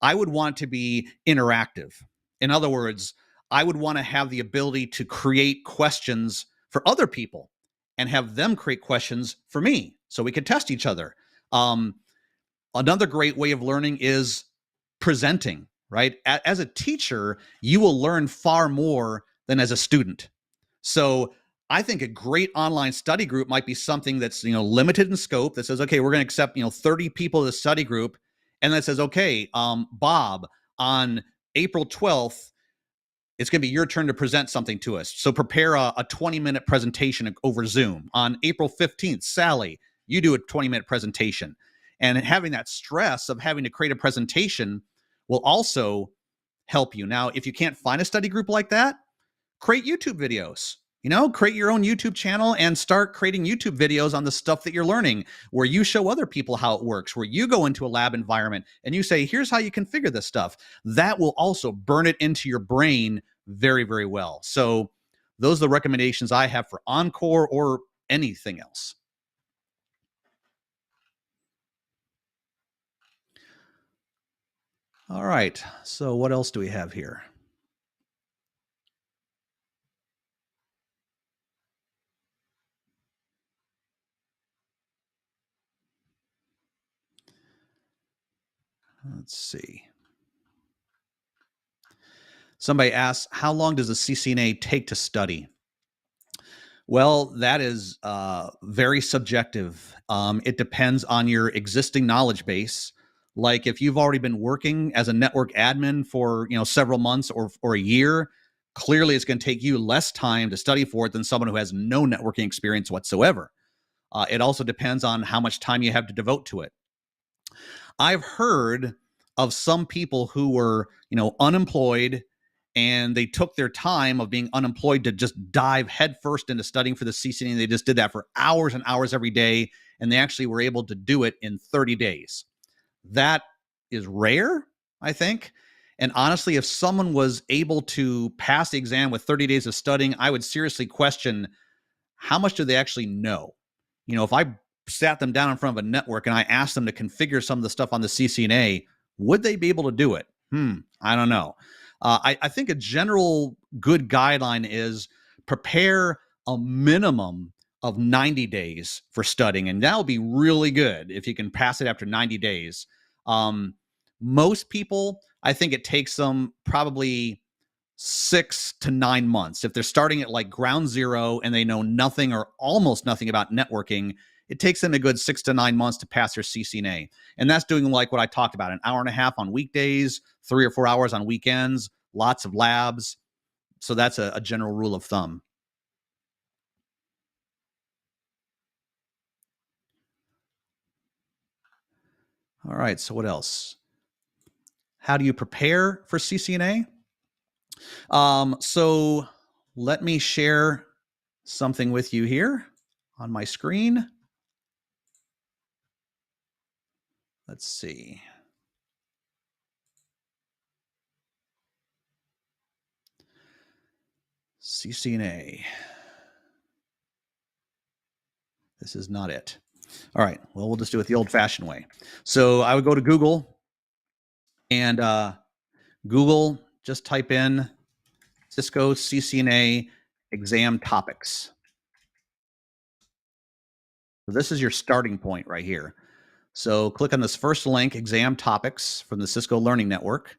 I would want to be interactive. In other words, I would want to have the ability to create questions for other people and have them create questions for me so we could test each other. Another great way of learning is presenting, right? As a teacher, you will learn far more than as a student. So I think a great online study group might be something that's, limited in scope, that says, okay, we're going to accept, 30 people in the study group. And that says, okay, Bob, on April 12th, it's going to be your turn to present something to us. So prepare a 20-minute presentation over Zoom. On April 15th, Sally, you do a 20-minute presentation. And having that stress of having to create a presentation will also help you. Now, if you can't find a study group like that, create YouTube videos. Create your own YouTube channel and start creating YouTube videos on the stuff that you're learning, where you show other people how it works, where you go into a lab environment and you say, here's how you configure this stuff. That will also burn it into your brain very, very well. So those are the recommendations I have for Encore or anything else. All right. So what else do we have here? Let's see. Somebody asks, how long does a CCNA take to study? Well, that is very subjective. It depends on your existing knowledge base. Like if you've already been working as a network admin for several months or a year, clearly it's going to take you less time to study for it than someone who has no networking experience whatsoever. It also depends on how much time you have to devote to it. I've heard of some people who were, unemployed, and they took their time of being unemployed to just dive headfirst into studying for the CCNA. They just did that for hours and hours every day, and they actually were able to do it in 30 days. That is rare, I think. And honestly, if someone was able to pass the exam with 30 days of studying, I would seriously question how much do they actually know? If I sat them down in front of a network and I asked them to configure some of the stuff on the CCNA, would they be able to do it? I don't know. I think a general good guideline is prepare a minimum of 90 days for studying, and that'll be really good if you can pass it after 90 days. Most people, I think it takes them probably 6 to 9 months. If they're starting at like ground zero and they know nothing or almost nothing about networking, it takes them a good 6 to 9 months to pass their CCNA. And that's doing like what I talked about, an hour and a half on weekdays, 3 or 4 hours on weekends, lots of labs. So that's a general rule of thumb. All right, so what else? How do you prepare for CCNA? So let me share something with you here on my screen. Let's see. CCNA. This is not it. All right. Well, we'll just do it the old-fashioned way. So I would go to Google and Google, just type in Cisco CCNA exam topics. So this is your starting point right here. So click on this first link, exam topics from the Cisco Learning Network.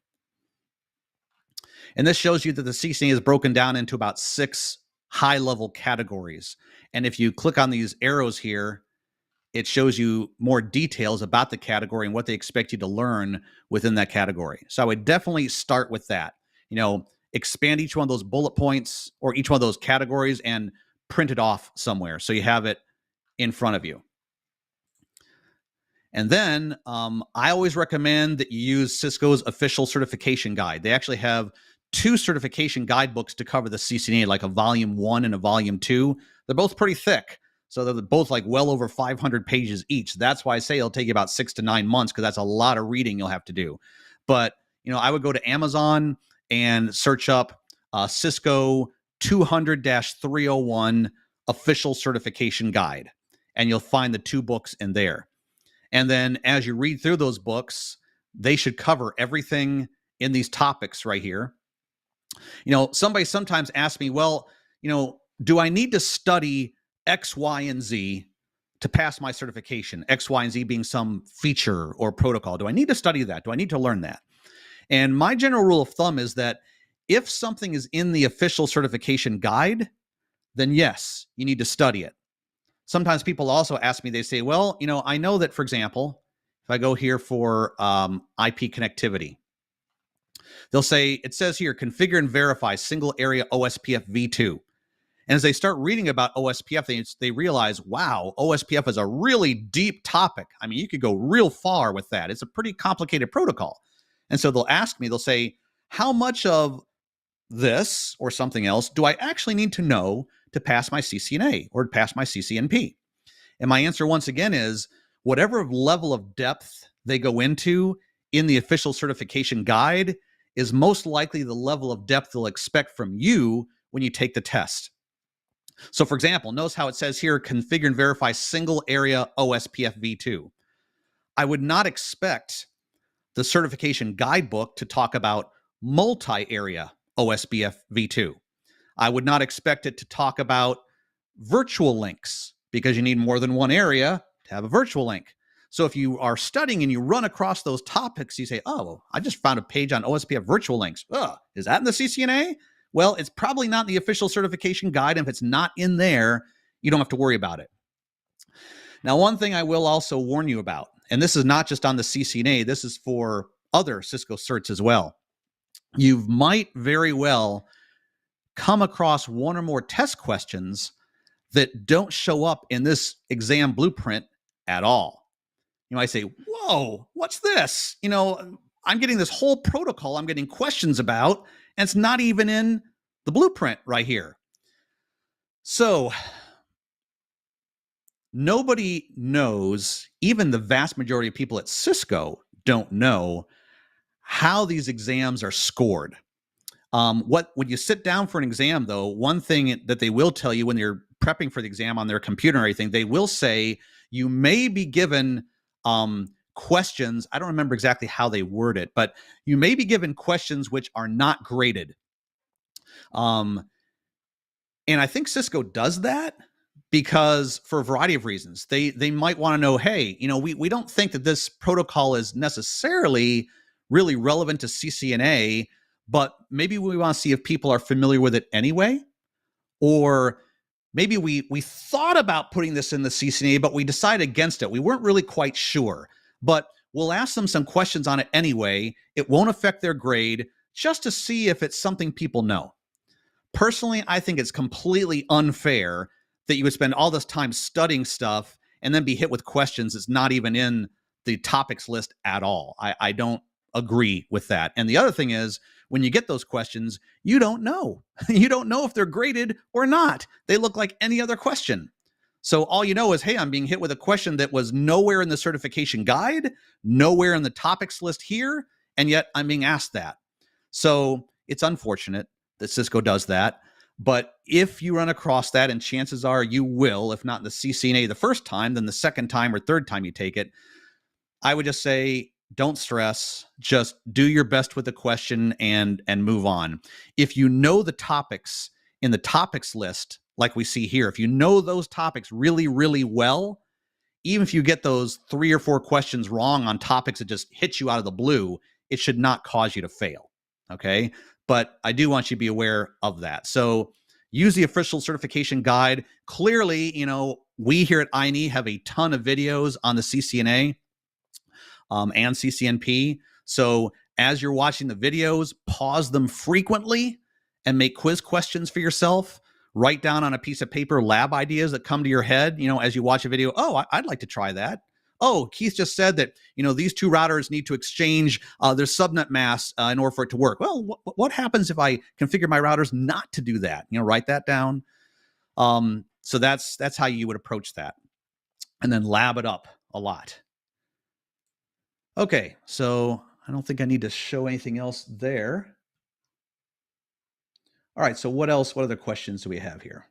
And this shows you that the CCNA is broken down into about 6 high-level categories. And if you click on these arrows here, it shows you more details about the category and what they expect you to learn within that category. So I would definitely start with that. Expand each one of those bullet points or each one of those categories and print it off somewhere so you have it in front of you. And then I always recommend that you use Cisco's official certification guide. They actually have 2 certification guidebooks to cover the CCNA, like a volume 1 and a volume 2. They're both pretty thick. So they're both like well over 500 pages each. That's why I say it'll take you about 6 to 9 months, because that's a lot of reading you'll have to do. But, I would go to Amazon and search up Cisco 200-301 official certification guide. And you'll find the 2 books in there. And then as you read through those books, they should cover everything in these topics right here. Somebody sometimes asks me, well, do I need to study X, Y, and Z to pass my certification? X, Y, and Z being some feature or protocol. Do I need to study that? Do I need to learn that? And my general rule of thumb is that if something is in the official certification guide, then yes, you need to study it. Sometimes people also ask me, they say, well, I know that, for example, if I go here for IP connectivity, they'll say, it says here, configure and verify single area OSPF v2. And as they start reading about OSPF, they realize, wow, OSPF is a really deep topic. I mean, you could go real far with that. It's a pretty complicated protocol. And so they'll ask me, they'll say, how much of this or something else do I actually need to know to pass my CCNA or to pass my CCNP? And my answer once again is whatever level of depth they go into in the official certification guide is most likely the level of depth they'll expect from you when you take the test. So for example, notice how it says here, configure and verify single area OSPF v2. I would not expect the certification guidebook to talk about multi-area OSPF v2. I would not expect it to talk about virtual links, because you need more than one area to have a virtual link. So if you are studying and you run across those topics, you say, oh, I just found a page on OSPF virtual links. Is that in the CCNA? Well, it's probably not in the official certification guide. And if it's not in there, you don't have to worry about it. Now, one thing I will also warn you about, and this is not just on the CCNA, this is for other Cisco certs as well. You might very well come across one or more test questions that don't show up in this exam blueprint at all. You might say, whoa, what's this? I'm getting this whole protocol I'm getting questions about, and it's not even in the blueprint right here. So nobody knows, even the vast majority of people at Cisco don't know how these exams are scored. When you sit down for an exam, though, one thing that they will tell you when you're prepping for the exam on their computer or anything, they will say you may be given questions. I don't remember exactly how they word it, but you may be given questions which are not graded. And I think Cisco does that because for a variety of reasons. They might want to know, hey, we don't think that this protocol is necessarily really relevant to CCNA, but maybe we want to see if people are familiar with it anyway. Or maybe we thought about putting this in the CCNA, but we decided against it. We weren't really quite sure, but we'll ask them some questions on it anyway. It won't affect their grade, just to see if it's something people know. Personally, I think it's completely unfair that you would spend all this time studying stuff and then be hit with questions that's not even in the topics list at all. I don't agree with that. And the other thing is, when you get those questions, you don't know. You don't know if they're graded or not. They look like any other question. So all you know is, hey, I'm being hit with a question that was nowhere in the certification guide, nowhere in the topics list here, and yet I'm being asked that. So it's unfortunate that Cisco does that. But if you run across that, and chances are you will, if not in the CCNA the first time, then the second time or third time you take it, I would just say, don't stress. Just do your best with the question and move on. If you know the topics in the topics list, like we see here, if you know those topics really, really well, even if you get those 3 or 4 questions wrong on topics that just hit you out of the blue, it should not cause you to fail. Okay. But I do want you to be aware of that. So use the official certification guide. Clearly, we here at INE have a ton of videos on the CCNA and CCNP. So as you're watching the videos, pause them frequently and make quiz questions for yourself. Write down on a piece of paper lab ideas that come to your head, as you watch a video. Oh, I'd like to try that. Oh, Keith just said that, these 2 routers need to exchange their subnet mask in order for it to work. Well, what happens if I configure my routers not to do that? Write that down. So that's how you would approach that. And then lab it up a lot. Okay, so I don't think I need to show anything else there. All right, so what else? What other questions do we have here?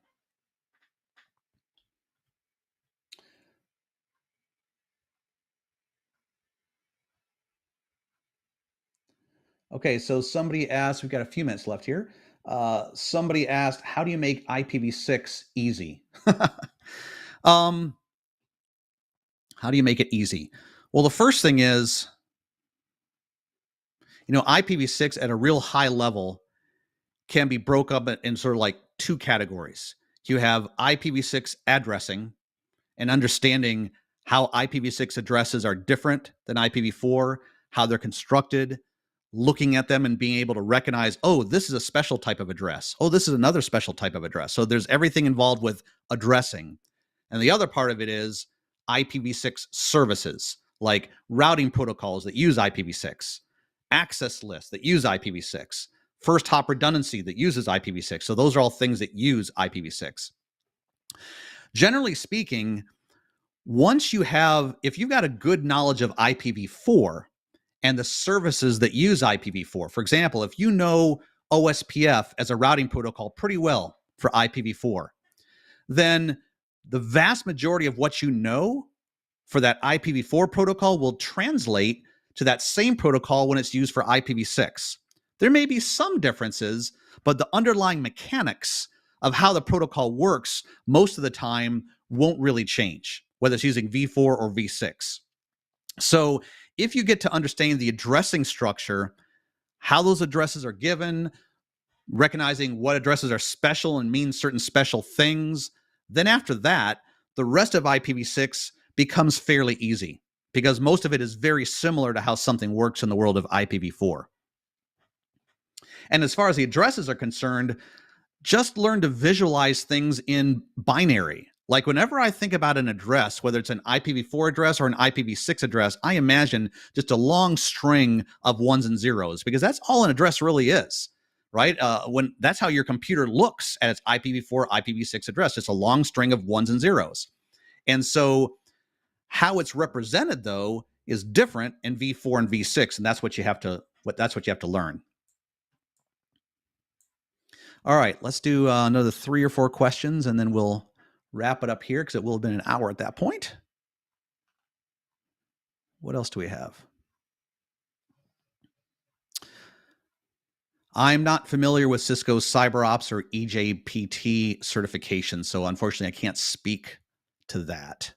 Okay, so somebody asked, we've got a few minutes left here. Somebody asked, how do you make IPv6 easy? How do you make it easy? Well, the first thing is, IPv6 at a real high level can be broke up in sort of like 2 categories. You have IPv6 addressing and understanding how IPv6 addresses are different than IPv4, how they're constructed, looking at them and being able to recognize, oh, this is a special type of address. Oh, this is another special type of address. So there's everything involved with addressing. And the other part of it is IPv6 services, like routing protocols that use IPv6, access lists that use IPv6, first hop redundancy that uses IPv6. So those are all things that use IPv6. Generally speaking, if you've got a good knowledge of IPv4 and the services that use IPv4, for example, if you know OSPF as a routing protocol pretty well for IPv4, then the vast majority of what you know for that IPv4 protocol will translate to that same protocol when it's used for IPv6. There may be some differences, but the underlying mechanics of how the protocol works most of the time won't really change, whether it's using v4 or v6. So if you get to understand the addressing structure, how those addresses are given, recognizing what addresses are special and mean certain special things, then after that, the rest of IPv6 becomes fairly easy because most of it is very similar to how something works in the world of IPv4. And as far as the addresses are concerned, just learn to visualize things in binary. Like whenever I think about an address, whether it's an IPv4 address or an IPv6 address, I imagine just a long string of ones and zeros because that's all an address really is, right? When that's how your computer looks at its IPv4, IPv6 address, just a long string of ones and zeros. And so how it's represented though is different in v4 and v6, and that's what you have to learn. All right, let's do another 3 or 4 questions, and then we'll wrap it up here because it will have been an hour at that point. What else do we have? I'm not familiar with Cisco's CyberOps or EJPT certification, so unfortunately I can't speak to that.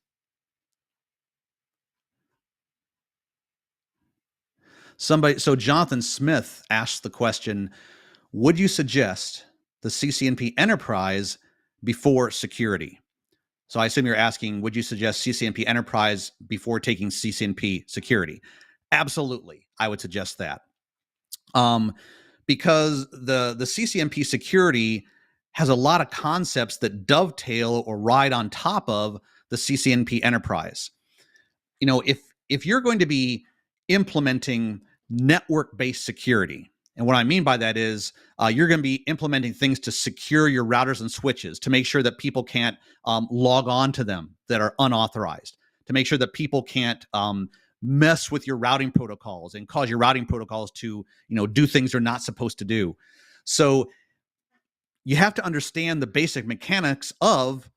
So Jonathan Smith asked the question, would you suggest the CCNP Enterprise before security? So I assume you're asking, would you suggest CCNP Enterprise before taking CCNP Security? Absolutely, I would suggest that. Because the CCNP Security has a lot of concepts that dovetail or ride on top of the CCNP Enterprise. You know, if you're going to be implementing network-based security, and what I mean by that is you're going to be implementing things to secure your routers and switches, to make sure that people can't log on to them that are unauthorized, to make sure that people can't mess with your routing protocols and cause your routing protocols to, do things they're not supposed to do. So you have to understand the basic mechanics of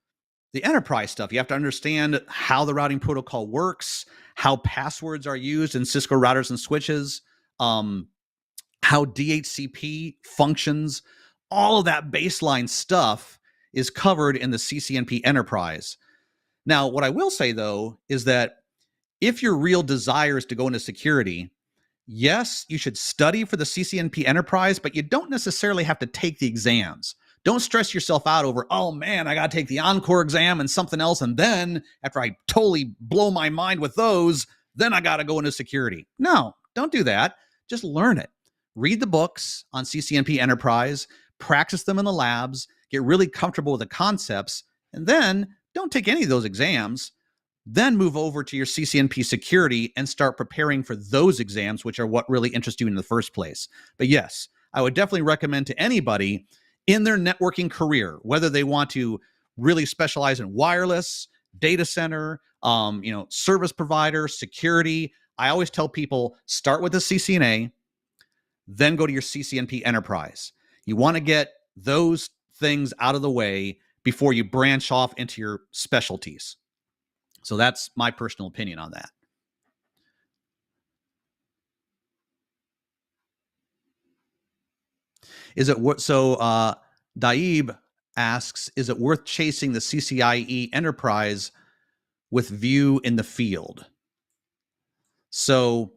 the enterprise stuff. You have to understand how the routing protocol works, how passwords are used in Cisco routers and switches, how DHCP functions. All of that baseline stuff is covered in the CCNP Enterprise. Now, what I will say, though, is that if your real desire is to go into security, yes, you should study for the CCNP Enterprise, but you don't necessarily have to take the exams. Don't stress yourself out over, oh man, I got to take the Encore exam and something else. And then after I totally blow my mind with those, then I got to go into security. No, don't do that. Just learn it. Read the books on CCNP Enterprise, practice them in the labs, get really comfortable with the concepts, and then don't take any of those exams. Then move over to your CCNP Security and start preparing for those exams, which are what really interests you in the first place. But yes, I would definitely recommend to anybody in their networking career, whether they want to really specialize in wireless, data center, service provider, security. I always tell people, start with the CCNA, then go to your CCNP Enterprise. You want to get those things out of the way before you branch off into your specialties. So that's my personal opinion on that. Is it so? Daib asks, is it worth chasing the CCIE Enterprise with view in the field? So,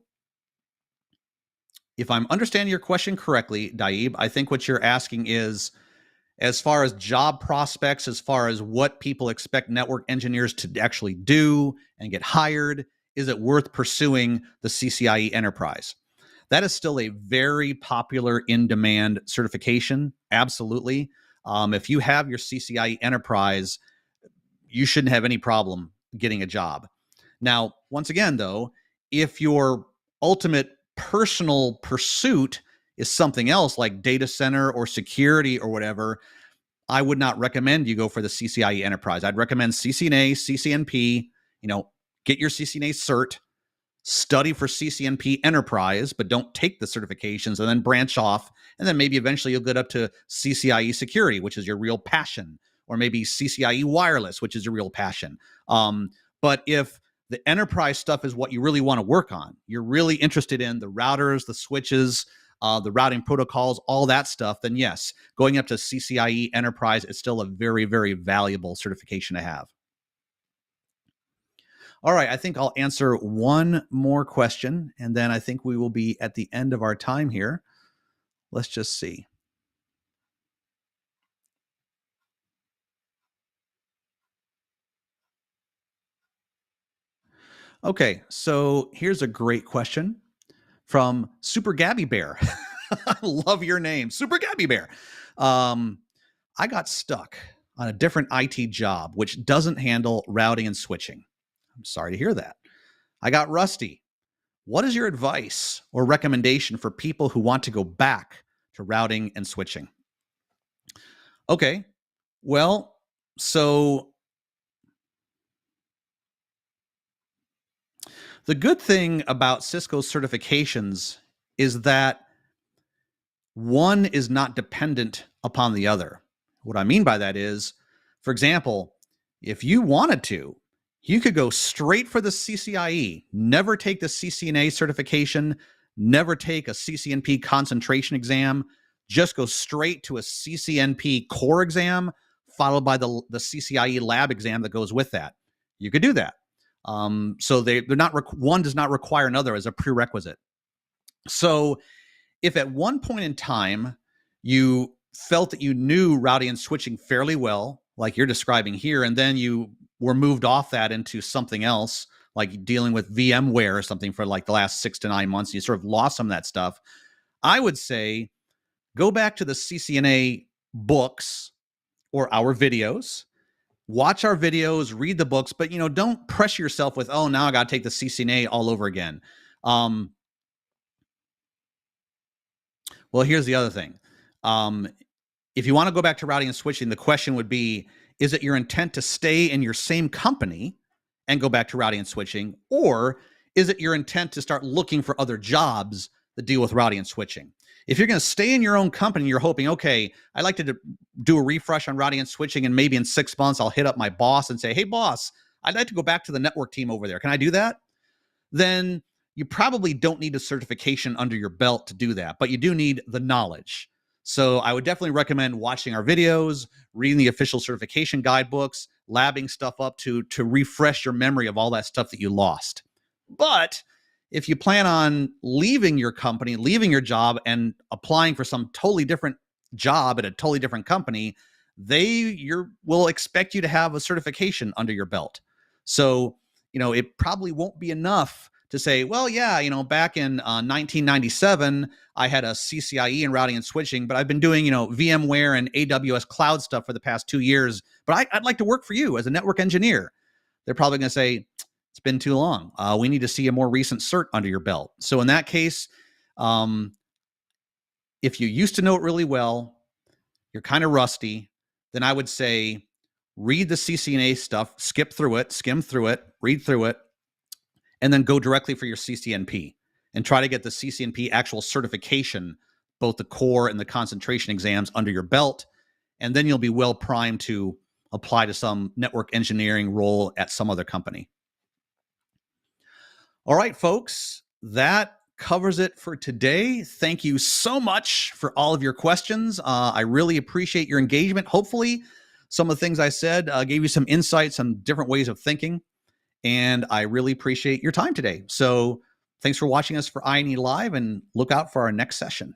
if I'm understanding your question correctly, Daib, I think what you're asking is, as far as job prospects, as far as what people expect network engineers to actually do and get hired, is it worth pursuing the CCIE Enterprise? That is still a very popular in-demand certification. Absolutely. If you have your CCIE Enterprise, you shouldn't have any problem getting a job. Now, once again, though, if your ultimate personal pursuit is something else like data center or security or whatever, I would not recommend you go for the CCIE Enterprise. I'd recommend CCNA, CCNP, get your CCNA cert, study for CCNP Enterprise, but don't take the certifications and then branch off. And then maybe eventually you'll get up to CCIE Security, which is your real passion, or maybe CCIE Wireless, which is your real passion. But if the enterprise stuff is what you really want to work on, you're really interested in the routers, the switches, the routing protocols, all that stuff, then yes, going up to CCIE Enterprise is still a very, very valuable certification to have. All right, I think I'll answer one more question, and then I think we will be at the end of our time here. Let's just see. Okay, so here's a great question from Super Gabby Bear. I love your name, Super Gabby Bear. I got stuck on a different IT job, which doesn't handle routing and switching. I'm sorry to hear that. I got rusty. What is your advice or recommendation for people who want to go back to routing and switching? Okay, well, so the good thing about Cisco's certifications is that one is not dependent upon the other. What I mean by that is, for example, if you wanted to, you could go straight for the CCIE, never take the CCNA certification, never take a CCNP concentration exam, just go straight to a CCNP core exam, followed by the CCIE lab exam that goes with that. You could do that. So they're not, one does not require another as a prerequisite. So if at one point in time you felt that you knew routing and switching fairly well, like you're describing here, and then you were moved off that into something else, like dealing with VMware or something for like the last 6 to 9 months, you sort of lost some of that stuff, I would say go back to the CCNA books or our videos, watch our videos, read the books, but don't pressure yourself with, oh, now I got to take the CCNA all over again. Well, here's the other thing. If you want to go back to routing and switching, the question would be, is it your intent to stay in your same company and go back to routing and switching? Or is it your intent to start looking for other jobs that deal with routing and switching? If you're going to stay in your own company, you're hoping, okay, I'd like to do a refresh on routing and switching, and maybe in 6 months, I'll hit up my boss and say, hey, boss, I'd like to go back to the network team over there. Can I do that? Then you probably don't need a certification under your belt to do that, but you do need the knowledge. So I would definitely recommend watching our videos, reading the official certification guidebooks, labbing stuff up to refresh your memory of all that stuff that you lost. But if you plan on leaving your company, leaving your job, and applying for some totally different job at a totally different company, they will expect you to have a certification under your belt. So it probably won't be enough to say, well, yeah, back in 1997, I had a CCIE in routing and switching, but I've been doing, VMware and AWS cloud stuff for the past 2 years, but I'd like to work for you as a network engineer. They're probably going to say, it's been too long. We need to see a more recent cert under your belt. So in that case, if you used to know it really well, you're kind of rusty, then I would say read the CCNA stuff, skip through it, skim through it, read through it, and then go directly for your CCNP and try to get the CCNP actual certification, both the core and the concentration exams under your belt. And then you'll be well primed to apply to some network engineering role at some other company. All right, folks, that covers it for today. Thank you so much for all of your questions. I really appreciate your engagement. Hopefully, some of the things I said gave you some insights on different ways of thinking. And I really appreciate your time today. So thanks for watching us for I&E Live, and look out for our next session.